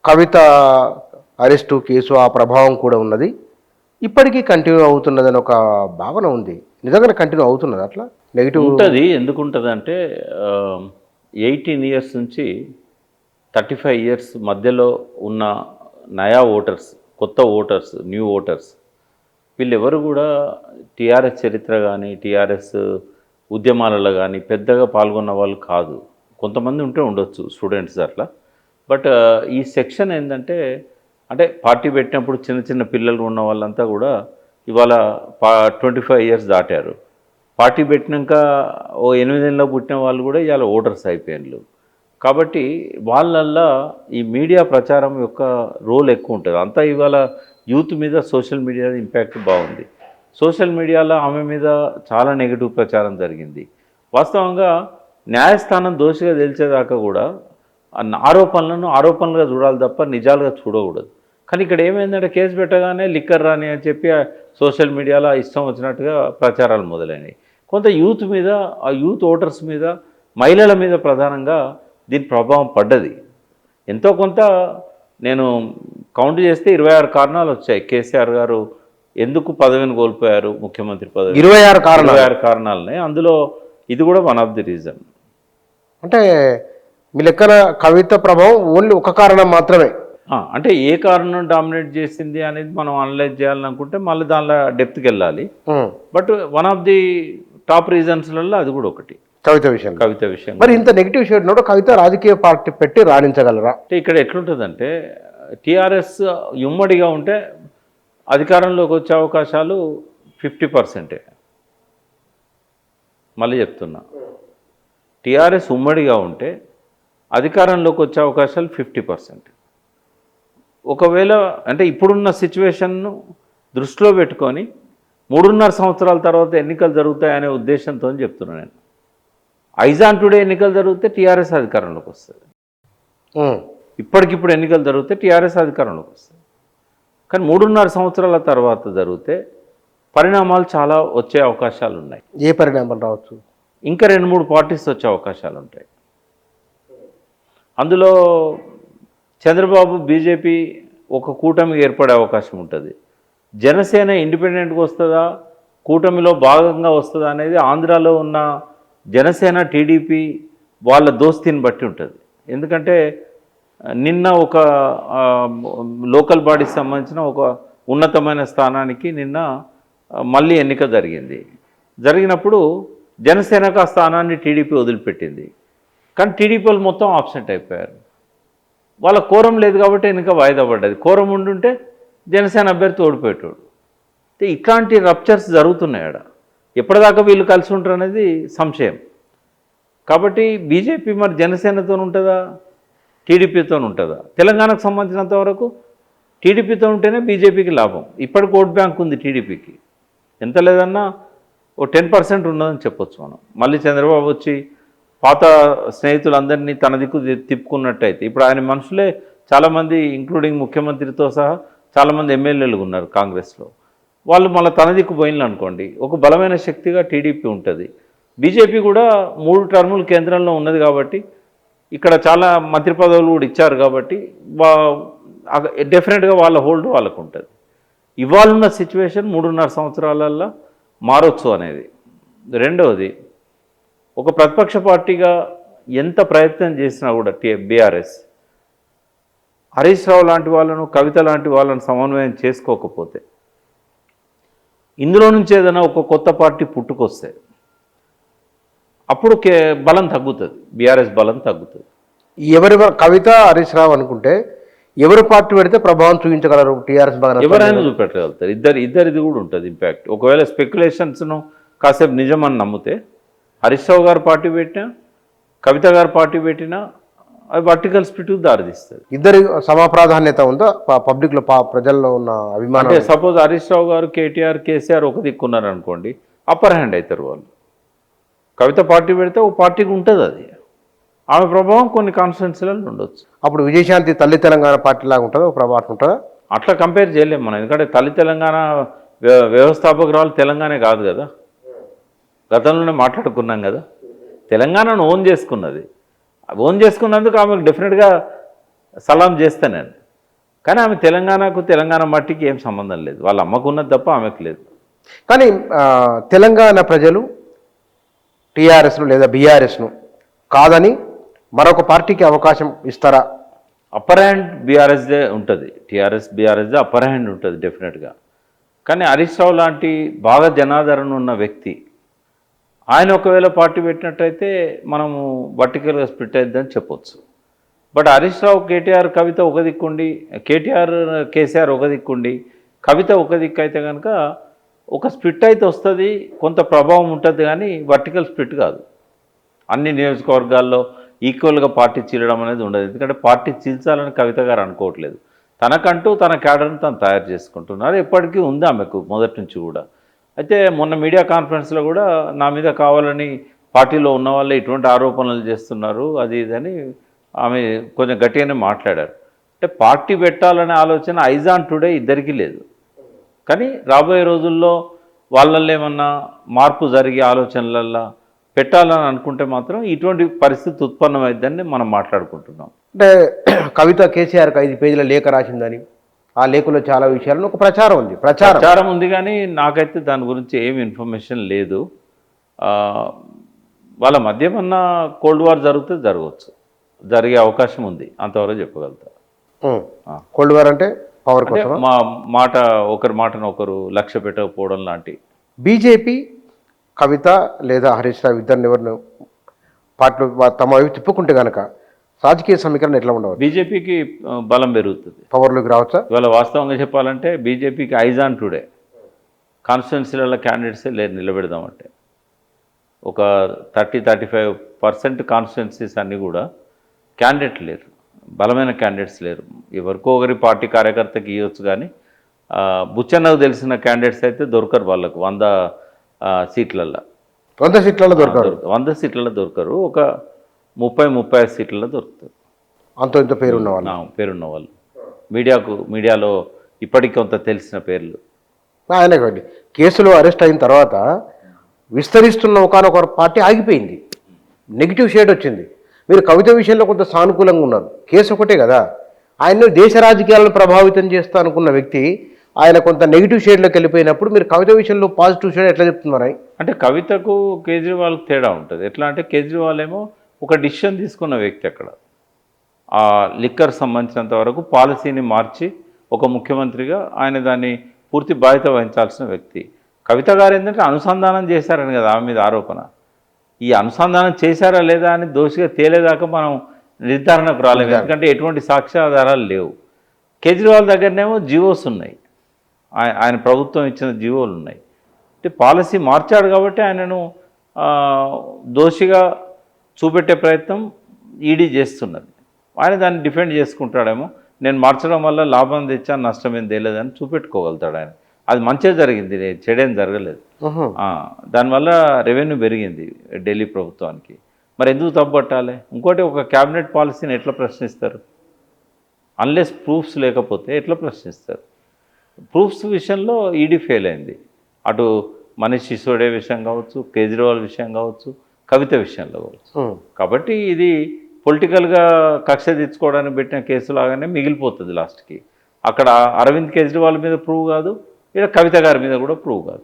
కవిత arrest case ఆ ప్రభావం కూడా ఉన్నది. ఇప్పటికీ కంటిన్యూ అవుతున్నదని ఒక భావన ఉంది. నిజంగానే కంటిన్యూ అవుతున్నది అట్లా నెగిటివ్? ఉంటుంది. ఎందుకుంటుంది అంటే 18 ఇయర్స్ నుంచి 35 ఇయర్స్ మధ్యలో ఉన్న నయా ఓటర్స్, కొత్త ఓటర్స్, న్యూ ఓటర్స్ వీళ్ళెవరు కూడా టీఆర్ఎస్ చరిత్ర కానీ టీఆర్ఎస్ ఉద్యమాలలో కానీ పెద్దగా పాల్గొన్న వాళ్ళు కాదు. కొంతమంది ఉంటే ఉండొచ్చు స్టూడెంట్స్ అట్లా. బట్ ఈ సెక్షన్ ఏంటంటే అంటే పార్టీ పెట్టినప్పుడు చిన్న చిన్న పిల్లలు ఉన్న వాళ్ళంతా కూడా ఇవాళ 25 ఇయర్స్ దాటారు. పార్టీ పెట్టినాక ఓ 8 ఏళ్ళలో పుట్టిన వాళ్ళు కూడా ఇవాళ ఓటర్స్ అయిపోయారు. కాబట్టి వాళ్ళల్లో ఈ మీడియా ప్రచారం యొక్క రోల్ ఎక్కువ ఉంటుంది. అంతా ఇవాళ యూత్ మీద సోషల్ మీడియా ఇంపాక్ట్ బాగుంది. సోషల్ మీడియాలో ఆమె మీద చాలా నెగిటివ్ ప్రచారం జరిగింది. వాస్తవంగా న్యాయస్థానం దోషిగా తేల్చేదాకా కూడా ఆరోపణలుగా చూడాలి తప్ప నిజాలుగా చూడకూడదు. కానీ ఇక్కడ ఏమైందంటే కేసు పెట్టగానే లిక్కర్ రాని అని చెప్పి సోషల్ మీడియాలో ఇష్టం వచ్చినట్టుగా ప్రచారాలు మొదలైనవి. కొంత యూత్ మీద, ఆ యూత్ ఓటర్స్ మీద, మహిళల మీద ప్రధానంగా దీని ప్రభావం పడ్డది. ఎంతో కొంత నేను కౌంట్ చేస్తే 26 కారణాలు వచ్చాయి. కేసీఆర్ గారు ఎందుకు పదవిని కోల్పోయారు, ముఖ్యమంత్రి పదవి 26 కారణాలనే. అందులో ఇది కూడా వన్ ఆఫ్ ది రీజన్. అంటే మీ లెక్కన కవిత ప్రభావం ఓన్లీ ఒక కారణం మాత్రమే. అంటే ఏ కారణం డామినేట్ చేసింది అనేది మనం అనలైజ్ చేయాలనుకుంటే మళ్ళీ దానిలో డెప్త్కి వెళ్ళాలి. But one of the top రీజన్స్లలో అది కూడా ఒకటి కవిత విషయం. మరి ఇంత నెగిటివ్ షేడ్ నోడు కవిత రాజకీయ పార్టీ పెట్టి రాణించగలరా? అంటే ఇక్కడ ఎట్లుంటుందంటే టీఆర్ఎస్ ఉమ్మడిగా ఉంటే అధికారంలోకి వచ్చే అవకాశాలు 50%. మళ్ళీ చెప్తున్నా, టీఆర్ఎస్ ఉమ్మడిగా ఉంటే అధికారంలోకి వచ్చే అవకాశాలు 50%. ఒకవేళ అంటే ఇప్పుడున్న సిచ్యువేషన్ను దృష్టిలో పెట్టుకొని 3.5 సంవత్సరాల తర్వాత ఎన్నికలు జరుగుతాయనే ఉద్దేశంతో చెప్తున్నాను నేను. ఐజాన్ టుడే ఎన్నికలు జరిగితే టీఆర్ఎస్ అధికారంలోకి వస్తుంది. ఇప్పటికిప్పుడు ఎన్నికలు జరిగితే టీఆర్ఎస్ అధికారంలోకి వస్తుంది. కానీ 3.5 సంవత్సరాల తర్వాత జరిగితే పరిణామాలు చాలా వచ్చే అవకాశాలు ఉన్నాయి. ఏ పరిణామాలు రావచ్చు? ఇంకా 2-3 పార్టీస్ వచ్చే అవకాశాలు ఉంటాయి. అందులో చంద్రబాబు బీజేపీ ఒక కూటమికి ఏర్పడే అవకాశం ఉంటుంది. జనసేన ఇండిపెండెంట్గా వస్తుందా, కూటమిలో భాగంగా వస్తుందా అనేది ఆంధ్రాలో ఉన్న జనసేన టీడీపీ వాళ్ళ దోస్తీని బట్టి ఉంటుంది. ఎందుకంటే నిన్న ఒక లోకల్ బాడీకి సంబంధించిన ఒక ఉన్నతమైన స్థానానికి నిన్న మళ్ళీ ఎన్నిక జరిగినప్పుడు జనసేనకు ఆ స్థానాన్ని టీడీపీ వదిలిపెట్టింది. కానీ టీడీపీ వాళ్ళు మొత్తం ఆబ్సెంట్ అయిపోయారు. వాళ్ళ కోరం లేదు కాబట్టి ఎన్నిక వాయిదా పడ్డది. కోరం ఉండుంటే జనసేన అభ్యర్థి ఓడిపోయేటోడు. ఇట్లాంటి రప్చర్స్ జరుగుతున్నాయి ఆడ. ఎప్పటిదాకా వీళ్ళు కలిసి ఉంటారు అనేది సంశయం. కాబట్టి బీజేపీ మరి జనసేనతో ఉంటుందా, టీడీపీతో ఉంటుందా? తెలంగాణకు సంబంధించినంత వరకు టీడీపీతో ఉంటేనే బీజేపీకి లాభం. ఇప్పటికి ఓట్ బ్యాంక్ ఉంది టీడీపీకి. ఎంత లేదన్నా ఓ 10% ఉన్నదని చెప్పొచ్చు మనం. మళ్ళీ చంద్రబాబు వచ్చి పాత స్నేహితులందరినీ తన దిక్కు తిప్పుకున్నట్టయితే, ఇప్పుడు ఆయన మనుషులే చాలామంది ఇంక్లూడింగ్ ముఖ్యమంత్రితో సహా చాలామంది ఎమ్మెల్యేలు ఉన్నారు కాంగ్రెస్లో. వాళ్ళు మళ్ళీ తన దిక్కు పోయినలు అనుకోండి, ఒక బలమైన శక్తిగా టీడీపీ ఉంటుంది. బీజేపీ కూడా 3 టర్ములు కేంద్రంలో ఉన్నది కాబట్టి, ఇక్కడ చాలా మంత్రి పదవులు కూడా ఇచ్చారు కాబట్టి డెఫినెట్గా వాళ్ళ హోల్డ్ వాళ్ళకు ఉంటుంది. ఇవాళ సిచ్యువేషన్ 3.5 సంవత్సరాలల్లో మారొచ్చు అనేది. రెండవది, ఒక ప్రతిపక్ష పార్టీగా ఎంత ప్రయత్నం చేసినా కూడా బీఆర్ఎస్ హరీష్ రావు లాంటి వాళ్ళను, కవిత లాంటి వాళ్ళను సమన్వయం చేసుకోకపోతే, ఇందులో నుంచి ఏదైనా ఒక కొత్త పార్టీ పుట్టుకొస్తే అప్పుడు బలం తగ్గుతుంది, బీఆర్ఎస్ బలం తగ్గుతుంది. కవిత హరీష్ రావు అనుకుంటే ఎవరు పార్టీ పెడితే ప్రభావం చూపించగలరు? టీఆర్ఎస్ బాగా ఎవరైనా చూపెట్టగలుగుతారు. ఇద్దరిది కూడా ఉంటుంది ఇంపాక్ట్. ఒకవేళ స్పెక్యులేషన్స్ను కాసేపు నిజం అని నమ్మితే హరీష్ రావు గారు పార్టీ పెట్టినా, కవిత గారు పార్టీ పెట్టినా అది వర్టికల్ స్ప్లిట్కి దారితీస్తుంది. ఇద్దరి సమప్రాధాన్యత ఉందా పబ్లిక్లో, ప్రజల్లో ఉన్న అభిమానం? అంటే సపోజ్ హరీష్ రావు గారు, కేసీఆర్ ఒక దిక్కున్నారు అనుకోండి, అప్పర్ హ్యాండ్ అవుతారు వాళ్ళు. కవిత పార్టీ పెడితే ఒక పార్టీకి ఉంటుంది, అది ఆమె ప్రభావం కొన్ని కాన్స్టిట్యున్సీలలో ఉండొచ్చు. అప్పుడు విజయశాంతి తల్లి తెలంగాణ పార్టీ లాగా ఉంటుందా, ఒక ప్రభావం ఉంటుందా? అట్లా కంపేర్ చేయలేము మనం. ఎందుకంటే తల్లి తెలంగాణ వ్యవస్థాపకురాలు తెలంగాణ కాదు కదా, గతంలోనే మాట్లాడుకున్నాం కదా. తెలంగాణను ఓన్ చేసుకున్నందుకు ఆమెకు డెఫినెట్గా సలాం చేస్తానండి. కానీ ఆమె తెలంగాణ మట్టికి ఏం సంబంధం లేదు. వాళ్ళ అమ్మకు ఉన్నది తప్ప ఆమెకు లేదు. కానీ తెలంగాణ ప్రజలు టీఆర్ఎస్ను లేదా బీఆర్ఎస్ను కాదని మరొక పార్టీకి అవకాశం ఇస్తారా? అప్పర్ హ్యాండ్ బీఆర్ఎస్దే ఉంటుంది. బీఆర్ఎస్దే అప్పర్ హ్యాండ్ ఉంటుంది డెఫినెట్గా. కానీ హరీష్ రావు లాంటి బాగా జనాదరణ ఉన్న వ్యక్తి ఆయన ఒకవేళ పార్టీ పెట్టినట్టయితే మనము వర్టికల్గా స్ప్లిట్ అయిద్దని చెప్పొచ్చు. బట్ హరీష్ రావు కేటీఆర్ కవిత ఒక దిక్కుండి, కేటీఆర్ కేసీఆర్ ఒక దిక్కుండి, కవిత ఒక దిక్కు అయితే కనుక ఒక స్ప్లిట్ అయితే వస్తుంది, కొంత ప్రభావం ఉంటుంది. కానీ వర్టికల్ స్ప్లిట్ కాదు. అన్ని నియోజకవర్గాల్లో ఈక్వల్గా పార్టీ చీలడం అనేది ఉండదు. ఎందుకంటే పార్టీ చీల్చాలని కవిత గారు అనుకోవట్లేదు. తనకంటూ తన క్యాడర్ని తను తయారు చేసుకుంటున్నారు. ఎప్పటికీ ఉంది ఆమెకు మొదటి నుంచి కూడా. అయితే మొన్న మీడియా కాన్ఫరెన్స్లో కూడా నా మీద కావాలని పార్టీలో ఉన్న వాళ్ళే ఇటువంటి ఆరోపణలు చేస్తున్నారు అది ఇదని ఆమె కొంచెం గట్టిగానే మాట్లాడారు. అంటే పార్టీ పెట్టాలనే ఆలోచన ఐజాన్ టుడే ఇద్దరికీ లేదు. కానీ రాబోయే రోజుల్లో వాళ్ళల్లో ఏమన్నా మార్పు జరిగే ఆలోచనలల్లో పెట్టాలని అనుకుంటే మాత్రం ఇటువంటి పరిస్థితి ఉత్పన్నమైందని మనం మాట్లాడుకుంటున్నాం. అంటే కవిత కేసీఆర్కి 5 పేజీల లేఖ రాసిందని, ఆ లేఖలో చాలా విషయాలను ఒక ప్రచారం ఉంది. ప్రచారం ఉంది కానీ నాకైతే దాని గురించి ఏమి ఇన్ఫర్మేషన్ లేదు. వాళ్ళ మధ్య ఏమన్నా కోల్డ్ వార్ జరిగితే జరిగే అవకాశం ఉంది, అంతవరకు చెప్పగలుగుతా. కోల్డ్ వార్ అంటే పవర్ కోసం మా మాట ఒకరి మాటను ఒకరు లక్ష్య పెట్టకపోవడం లాంటి. బీజేపీ కవిత లేదా హరీష్ రావు ఇద్దరిని ఎవరిని పార్టీలో తమ వైపు తిప్పుకుంటే కనుక రాజకీయ సమీకరణ ఎట్లా ఉండవచ్చు? బీజేపీకి బలం పెరుగుతుంది, పవర్లోకి రావచ్చా? ఇవాళ వాస్తవంగా చెప్పాలంటే బీజేపీకి ఐజాన్ టుడే కాన్స్టిట్యున్సీలలో క్యాండిడేట్సే లేరు నిలబెడదామంటే. ఒక 30-35% కాన్స్టిట్యున్సీస్ అన్నీ కూడా క్యాండిడేట్ లేరు, బలమైన క్యాండిడేట్స్ లేరు. ఎవరికో ఒకరి పార్టీ కార్యకర్తకి ఇవ్వచ్చు కానీ బుచ్చన్నకు తెలిసిన క్యాండిడేట్స్ అయితే దొరకరు. వాళ్ళకు 100 సీట్లలో 100 సీట్లలో దొరకరు. 100 సీట్లలో దొరకరు. ఒక 30-35 సీట్లలో దొరుకుతారు. అంత ఇంత పేరున్న వాళ్ళు మీడియాలో ఇప్పటికి కొంత తెలిసిన పేర్లు. ఆయన కేసులో అరెస్ట్ అయిన తర్వాత విస్తరిస్తున్న ఒకనొక పార్టీ ఆగిపోయింది, నెగిటివ్ షేడ్ వచ్చింది. మీరు కవిత విషయంలో కొంత సానుకూలంగా ఉన్నారు. కేసు ఒకటే కదా, ఆయన దేశ రాజకీయాలను ప్రభావితం చేస్తా అనుకున్న వ్యక్తి ఆయన కొంత నెగిటివ్ షేడ్లోకి వెళ్ళిపోయినప్పుడు మీరు కవిత విషయంలో పాజిటివ్ షేడ్ ఎట్లా చెప్తున్నారు? అంటే కవితకు కేజ్రీవాల్కి తేడా ఉంటుంది. ఎట్లా అంటే కేజ్రీవాల్ ఏమో ఒక డిసిషన్ తీసుకున్న వ్యక్తి. అక్కడ ఆ లిక్కర్ సంబంధించినంత వరకు పాలసీని మార్చి ఒక ముఖ్యమంత్రిగా ఆయన దాన్ని పూర్తి బాధ్యత వహించాల్సిన వ్యక్తి. కవిత గారు ఏంటంటే అనుసంధానం చేశారని కదా ఆమె మీద ఆరోపణ. ఈ అనుసంధానం చేశారా లేదా అని దోషిగా తేలేదాకా మనం నిర్ధారణకు రాలేదు, ఎందుకంటే ఎటువంటి సాక్ష్యాధారాలు లేవు. కేజ్రీవాల్ దగ్గరనేమో జీవోస్ ఉన్నాయి, ఆయన ప్రభుత్వం ఇచ్చిన జీవోలు ఉన్నాయి. అంటే పాలసీ మార్చాడు కాబట్టి ఆయనను దోషిగా చూపెట్టే ప్రయత్నం ఈడీ చేస్తున్నది. ఆయన దాన్ని డిఫెండ్ చేసుకుంటాడేమో, నేను మార్చడం వల్ల లాభం తెచ్చాను నష్టమేం తేలేదని చూపెట్టుకోగలుగుతాడు ఆయన. అది మంచిగా జరిగింది, చెడేం జరగలేదు. దానివల్ల రెవెన్యూ పెరిగింది ఢిల్లీ ప్రభుత్వానికి. మరి ఎందుకు తప్పుపట్టాలి? ఇంకోటి, ఒక క్యాబినెట్ పాలసీని ఎట్లా ప్రశ్నిస్తారు? అన్లెస్ ప్రూఫ్స్ లేకపోతే ఎట్లా ప్రశ్నిస్తారు? ప్రూఫ్స్ విషయంలో ఈడీ ఫెయిల్ అయింది. అటు మనీష్ సిసోడే విషయం కావచ్చు, కేజ్రీవాల్ విషయం కావచ్చు, కవిత విషయంలో కావచ్చు. కాబట్టి ఇది పొలిటికల్గా కక్ష తెచ్చుకోవడానికి పెట్టిన కేసులాగానే మిగిలిపోతుంది లాస్ట్కి. అక్కడ అరవింద్ కేజ్రీవాల్ మీద ప్రూవ్ కాదు, ఇక్కడ కవిత గారి మీద కూడా ప్రూవ్ కాదు.